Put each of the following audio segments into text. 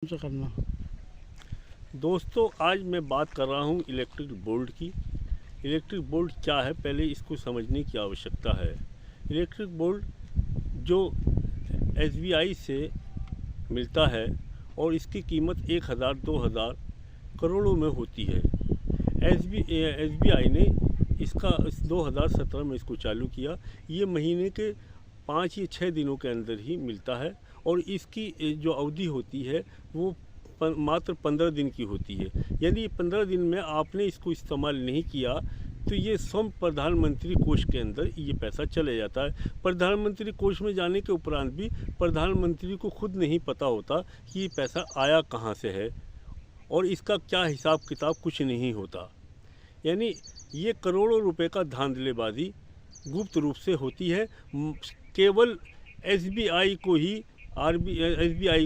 से करना। दोस्तों, आज मैं बात कर रहा हूँ इलेक्ट्रिक बोर्ड की। इलेक्ट्रिक बोर्ड क्या है, पहले इसको समझने की आवश्यकता है। इलेक्ट्रिक बोर्ड जो एसबीआई से मिलता है और इसकी कीमत 1000 2000 करोड़ों में होती है। एसबीआई ने इसका 2017 में इसको चालू किया। ये महीने के 5 या 6 दिनों के अंदर ही मिलता है और इसकी जो अवधि होती है वो मात्र 15 दिन की होती है। यदि 15 दिन में आपने इसको इस्तेमाल नहीं किया तो ये स्वयं प्रधानमंत्री कोष के अंदर ये पैसा चले जाता है। प्रधानमंत्री कोष में जाने के उपरांत भी प्रधानमंत्री को खुद नहीं पता होता कि ये पैसा आया कहाँ से है और इसका क्या हिसाब किताब कुछ नहीं होता। यानी ये करोड़ों रुपए का धांधलेबाजी गुप्त रूप से होती है। केवल एसबीआई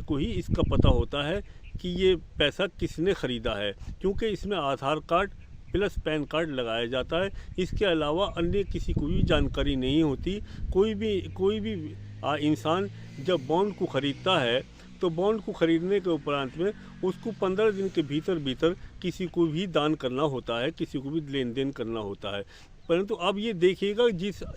को ही इसका पता होता है कि ये पैसा किसने ख़रीदा है, क्योंकि इसमें आधार कार्ड प्लस पैन कार्ड लगाया जाता है। इसके अलावा अन्य किसी को भी जानकारी नहीं होती। कोई भी इंसान जब बॉन्ड को ख़रीदता है तो बॉन्ड को ख़रीदने के उपरांत में उसको 15 दिन के भीतर किसी को भी दान करना होता है, किसी को भी लेन देन करना होता है। परंतु अब ये देखिएगा,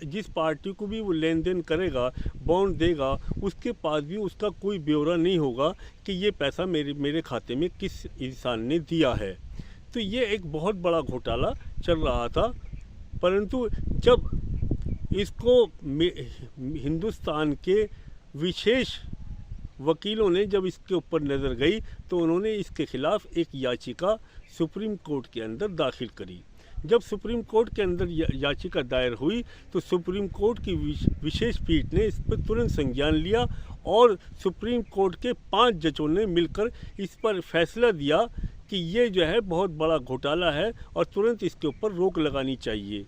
जिस पार्टी को भी वो लेन देन करेगा, बॉन्ड देगा, उसके पास भी उसका कोई ब्यौरा नहीं होगा कि ये पैसा मेरे खाते में किस इंसान ने दिया है। तो ये एक बहुत बड़ा घोटाला चल रहा था। परंतु जब इसको हिंदुस्तान के विशेष वकीलों ने जब इसके ऊपर नज़र गई तो उन्होंने इसके खिलाफ एक याचिका सुप्रीम कोर्ट के अंदर दाखिल करी। जब सुप्रीम कोर्ट के अंदर याचिका दायर हुई तो सुप्रीम कोर्ट की विशेष पीठ ने इस पर तुरंत संज्ञान लिया और सुप्रीम कोर्ट के 5 जजों ने मिलकर इस पर फैसला दिया कि ये जो है बहुत बड़ा घोटाला है और तुरंत इसके ऊपर रोक लगानी चाहिए।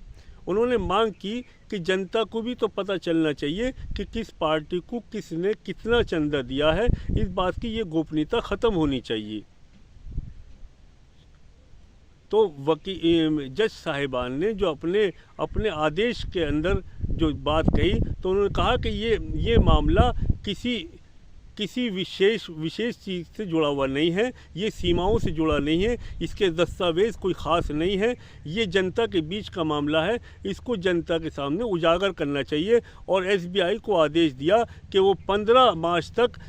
उन्होंने मांग की कि जनता को भी तो पता चलना चाहिए कि किस पार्टी को किसने कितना चंदा दिया है। इस बात की ये गोपनीयता ख़त्म होनी चाहिए। तो जज साहिबान ने जो अपने आदेश के अंदर जो बात कही तो उन्होंने कहा कि ये मामला किसी विशेष चीज़ से जुड़ा हुआ नहीं है, ये सीमाओं से जुड़ा नहीं है, इसके दस्तावेज़ कोई ख़ास नहीं है, ये जनता के बीच का मामला है, इसको जनता के सामने उजागर करना चाहिए। और एसबीआई को आदेश दिया कि वो 15 मार्च तक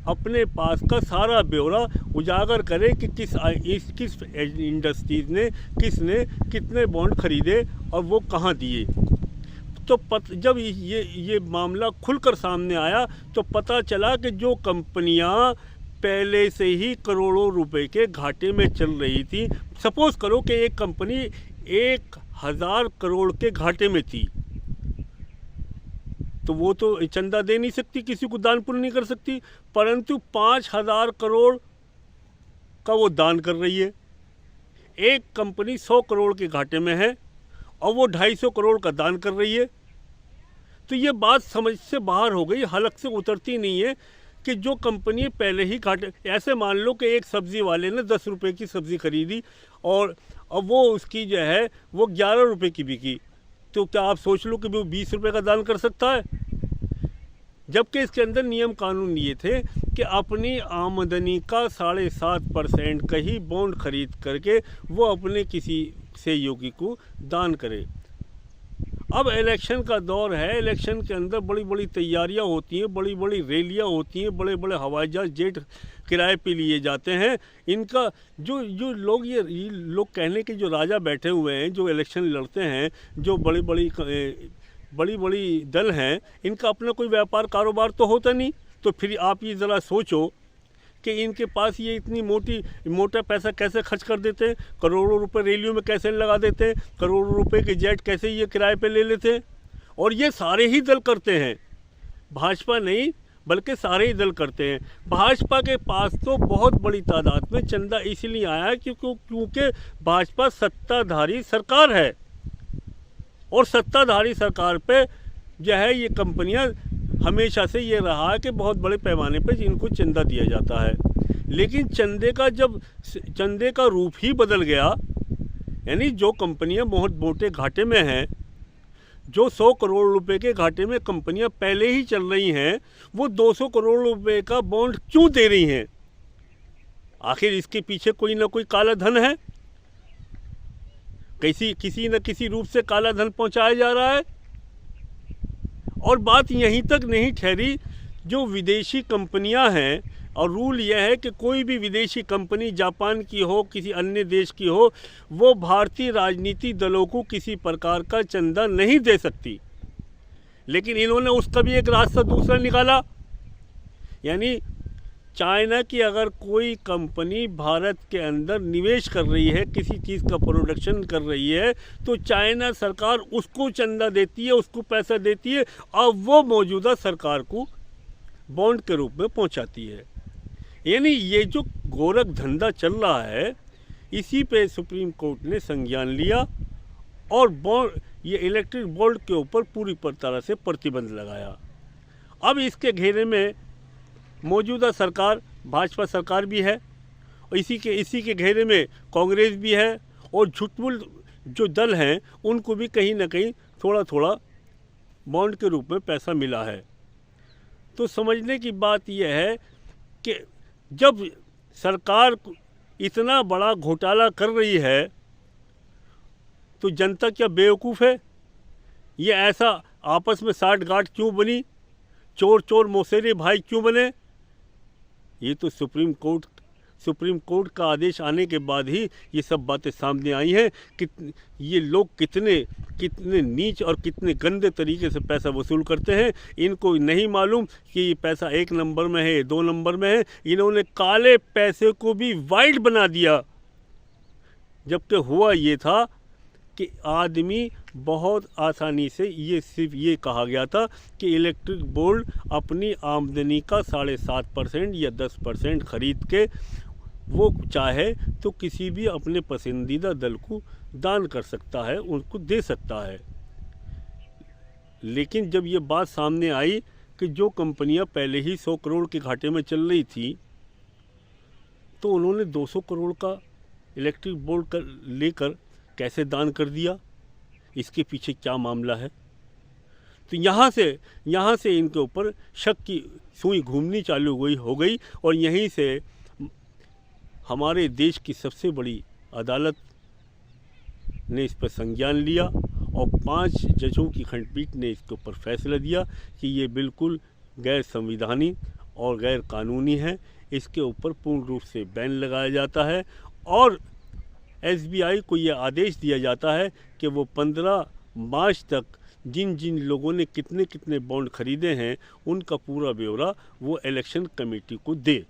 अपने पास का सारा ब्यौरा उजागर करे कि किस इंडस्ट्रीज़ ने किसने कितने बॉन्ड खरीदे और वो कहाँ दिए। तो जब ये मामला खुलकर सामने आया तो पता चला कि जो कंपनियां पहले से ही करोड़ों रुपए के घाटे में चल रही थी, सपोज़ करो कि एक कंपनी 1000 करोड़ के घाटे में थी, तो वो तो चंदा दे नहीं सकती, किसी को दान पुण्य नहीं कर सकती। परंतु 5000 करोड़ का वो दान कर रही है। एक कंपनी 100 करोड़ के घाटे में है और वो 250 करोड़ का दान कर रही है। तो ये बात समझ से बाहर हो गई, हलक से उतरती नहीं है कि जो कंपनी पहले ही घाटे। ऐसे मान लो कि एक सब्ज़ी वाले ने 10 रुपये की सब्ज़ी खरीदी और अब वो उसकी जो है वो 11 रुपये की बिकी, तो क्या आप सोच लो कि वो 20 रुपये का दान कर सकता है? जबकि इसके अंदर नियम कानून ये थे कि अपनी आमदनी का 7.5% का ही बॉन्ड खरीद करके वो अपने किसी सहयोगी को दान करे। अब इलेक्शन का दौर है, इलेक्शन के अंदर बड़ी बड़ी तैयारियां होती हैं, बड़ी बड़ी रैलियां होती हैं, बड़े बड़े हवाई जहाज जेट किराए पे लिए जाते हैं। इनका जो लोग ये लोग कहने के जो राजा बैठे हुए हैं, जो इलेक्शन लड़ते हैं, जो बड़ी बड़ी दल हैं, इनका अपना कोई व्यापार कारोबार तो होता नहीं। तो फिर आप ये ज़रा सोचो कि इनके पास ये इतनी मोटा पैसा कैसे खर्च कर देते हैं, करोड़ों रुपए रैलियों में कैसे लगा देते हैं, करोड़ों रुपए के जेट कैसे ये किराए पे ले लेते हैं। और ये सारे ही दल करते हैं, भाजपा नहीं बल्कि सारे ही दल करते हैं। भाजपा के पास तो बहुत बड़ी तादाद में चंदा इसलिए आया है क्योंकि भाजपा सत्ताधारी सरकार है और सत्ताधारी सरकार पे जो है ये कंपनियां हमेशा से ये रहा है कि बहुत बड़े पैमाने पे इनको चंदा दिया जाता है। लेकिन चंदे का रूप ही बदल गया, यानी जो कंपनियां बहुत मोटे घाटे में हैं, जो 100 करोड़ रुपए के घाटे में कंपनियां पहले ही चल रही हैं, वो 200 करोड़ रुपए का बॉन्ड क्यों दे रही हैं? आखिर इसके पीछे कोई ना कोई काला धन है, किसी न किसी रूप से काला धन पहुंचाया जा रहा है। और बात यहीं तक नहीं ठहरी, जो विदेशी कंपनियां हैं, और रूल यह है कि कोई भी विदेशी कंपनी जापान की हो, किसी अन्य देश की हो, वो भारतीय राजनीतिक दलों को किसी प्रकार का चंदा नहीं दे सकती। लेकिन इन्होंने उसका भी एक रास्ता दूसरा निकाला, यानी चाइना की अगर कोई कंपनी भारत के अंदर निवेश कर रही है, किसी चीज़ का प्रोडक्शन कर रही है, तो चाइना सरकार उसको चंदा देती है, उसको पैसा देती है, और वो मौजूदा सरकार को बॉन्ड के रूप में पहुंचाती है। यानी ये जो गोरख धंधा चल रहा है, इसी पे सुप्रीम कोर्ट ने संज्ञान लिया और ये इलेक्ट्रिक बोर्ड के ऊपर पूरी तरह से प्रतिबंध लगाया। अब इसके घेरे में मौजूदा सरकार भाजपा सरकार भी है, और इसी के घेरे में कांग्रेस भी है, और झूठमूठ जो दल हैं उनको भी कहीं ना कहीं थोड़ा थोड़ा बॉन्ड के रूप में पैसा मिला है। तो समझने की बात यह है कि जब सरकार इतना बड़ा घोटाला कर रही है, तो जनता क्या बेवकूफ़ है? ये ऐसा आपस में साठ-गांठ क्यों बनी? चोर चोर मौसेरे भाई क्यों बने? ये तो सुप्रीम कोर्ट का आदेश आने के बाद ही ये सब बातें सामने आई हैं कि ये लोग कितने नीच और कितने गंदे तरीके से पैसा वसूल करते हैं। इनको नहीं मालूम कि ये पैसा 1 नंबर में है, 2 नंबर में है। इन्होंने काले पैसे को भी वाइट बना दिया, जबकि हुआ ये था कि आदमी बहुत आसानी से, ये सिर्फ ये कहा गया था कि इलेक्ट्रिक बोर्ड अपनी आमदनी का 7.5% या 10% खरीद के वो चाहे तो किसी भी अपने पसंदीदा दल को दान कर सकता है, उनको दे सकता है। लेकिन जब ये बात सामने आई कि जो कंपनियां पहले ही 100 करोड़ के घाटे में चल रही थी, तो उन्होंने 200 करोड़ का इलेक्ट्रिक बोर्ड लेकर कैसे दान कर दिया, इसके पीछे क्या मामला है? तो यहाँ से इनके ऊपर शक की सुई घूमनी चालू हो गई, और यहीं से हमारे देश की सबसे बड़ी अदालत ने इस पर संज्ञान लिया, और 5 जजों की खंडपीठ ने इसके ऊपर फैसला दिया कि ये बिल्कुल गैर संविधानिक और गैर कानूनी है। इसके ऊपर पूर्ण रूप से बैन लगाया जाता है, और SBI को ये आदेश दिया जाता है कि वो 15 मार्च तक जिन लोगों ने कितने बॉन्ड खरीदे हैं, उनका पूरा ब्यौरा वो इलेक्शन कमेटी को दे,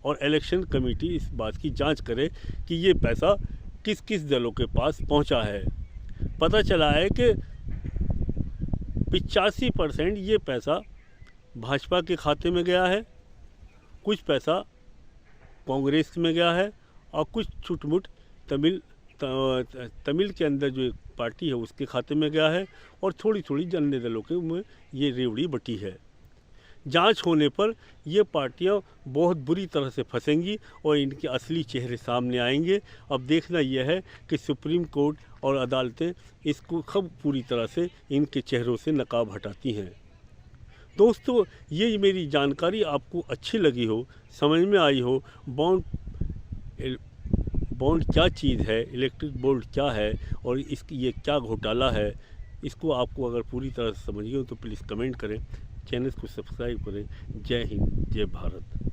और इलेक्शन कमेटी इस बात की जांच करे कि ये पैसा किस किस दलों के पास पहुंचा है। पता चला है कि 85% ये पैसा भाजपा के खाते में गया है, कुछ पैसा कांग्रेस में गया है, और कुछ छुटमुट तमिल के अंदर जो एक पार्टी है उसके खाते में गया है, और थोड़ी अन्य दलों के में ये रेवड़ी बटी है। जांच होने पर ये पार्टियां बहुत बुरी तरह से फंसेंगी और इनके असली चेहरे सामने आएंगे। अब देखना यह है कि सुप्रीम कोर्ट और अदालतें इसको कब पूरी तरह से इनके चेहरों से नकाब हटाती हैं। दोस्तों, ये मेरी जानकारी आपको अच्छी लगी हो, समझ में आई हो, बॉन्ड क्या चीज़ है, इलेक्ट्रिक बोर्ड क्या है, और ये क्या घोटाला है, इसको आपको अगर पूरी तरह से समझिए हो तो प्लीज़ कमेंट करें, चैनल को सब्सक्राइब करें। जय हिंद, जय भारत।